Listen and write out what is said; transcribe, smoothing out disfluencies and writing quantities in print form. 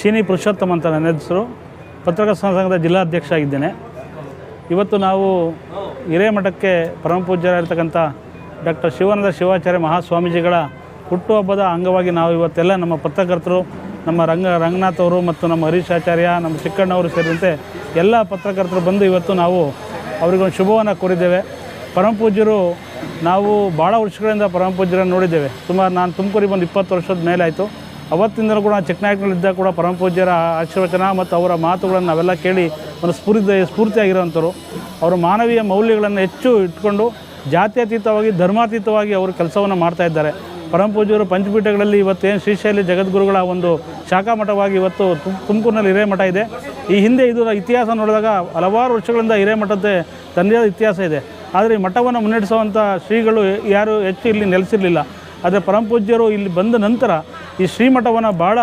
ಶೀನಿ ಪುರುಷೋತ್ತಮ ಅಂತ ನನ್ನ ಹೆಸರು. ಪತ್ರಕರ್ತರ ಸಂಘದ ಜಿಲ್ಲಾಧ್ಯಕ್ಷ ಆಗಿದ್ದೇನೆ. ಇವತ್ತು ನಾವು ಹಿರೇಮಠಕ್ಕೆ ಪರಮಪೂಜ್ಯರಾಗಿರ್ತಕ್ಕಂಥ ಡಾಕ್ಟರ್ ಶಿವಾನಂದ ಶಿವಾಚಾರ್ಯ ಮಹಾಸ್ವಾಮೀಜಿಗಳ ಹುಟ್ಟುಹಬ್ಬದ ಅಂಗವಾಗಿ ನಾವು ಇವತ್ತೆಲ್ಲ ನಮ್ಮ ಪತ್ರಕರ್ತರು, ನಮ್ಮ ರಂಗನಾಥ್ ಅವರು ಮತ್ತು ನಮ್ಮ ಹರೀಶ್ ಆಚಾರ್ಯ, ನಮ್ಮ ಚಿಕ್ಕಣ್ಣವರು ಸೇರಿದಂತೆ ಎಲ್ಲ ಪತ್ರಕರ್ತರು ಬಂದು ಇವತ್ತು ನಾವು ಅವರಿಗೊಂದು ಶುಭವನ್ನು ಕೋರಿದ್ದೇವೆ. ಪರಮಪೂಜ್ಯರು ನಾವು ಭಾಳ ವರ್ಷಗಳಿಂದ ಪರಮಪೂಜ್ಯರನ್ನು ನೋಡಿದ್ದೇವೆ. ಸುಮಾರು ನಾನು ತುಮಕೂರಿಗೆ ಬಂದು 20 ವರ್ಷದ ಮೇಲೆ ಆಯಿತು. ಅವತ್ತಿಂದಲೂ ಕೂಡ ಚಿಕ್ಕನಾಯಕನಲ್ಲಿದ್ದಾಗ ಕೂಡ ಪರಮಪೂಜ್ಯರ ಆಶೀರ್ವಚನ ಮತ್ತು ಅವರ ಮಾತುಗಳನ್ನು ನಾವೆಲ್ಲ ಕೇಳಿ ಒಂದು ಸ್ಫೂರ್ತಿಯಾಗಿರೋವಂಥವ್ರು. ಅವರ ಮಾನವೀಯ ಮೌಲ್ಯಗಳನ್ನು ಹೆಚ್ಚು ಇಟ್ಕೊಂಡು ಜಾತ್ಯತೀತವಾಗಿ ಧರ್ಮಾತೀತವಾಗಿ ಅವರು ಕೆಲಸವನ್ನು ಮಾಡ್ತಾಯಿದ್ದಾರೆ. ಪರಮಪೂಜ್ಯರು ಪಂಚಪೀಠಗಳಲ್ಲಿ ಇವತ್ತೇನು ಶ್ರೀಶೈಲಿ ಜಗದ್ಗುರುಗಳ ಒಂದು ಶಾಖಾ ಮಠವಾಗಿ ಇವತ್ತು ತುಮಕೂರಿನಲ್ಲಿ ಹಿರೇಮಠ ಇದೆ. ಈ ಹಿಂದೆ ಇದರ ಇತಿಹಾಸ ನೋಡಿದಾಗ ಹಲವಾರು ವರ್ಷಗಳಿಂದ ಹಿರೇಮಠದ ತನ್ನದೇ ಇತಿಹಾಸ ಇದೆ. ಆದರೆ ಈ ಮಠವನ್ನು ಮುನ್ನಡೆಸುವಂಥ ಶ್ರೀಗಳು ಯಾರು ಹೆಚ್ಚು ಇಲ್ಲಿ ನೆಲೆಸಿರಲಿಲ್ಲ. ಆದರೆ ಪರಮಪೂಜ್ಯರು ಇಲ್ಲಿ ಬಂದ ನಂತರ ಈ ಶ್ರೀಮಠವನ್ನು ಭಾಳ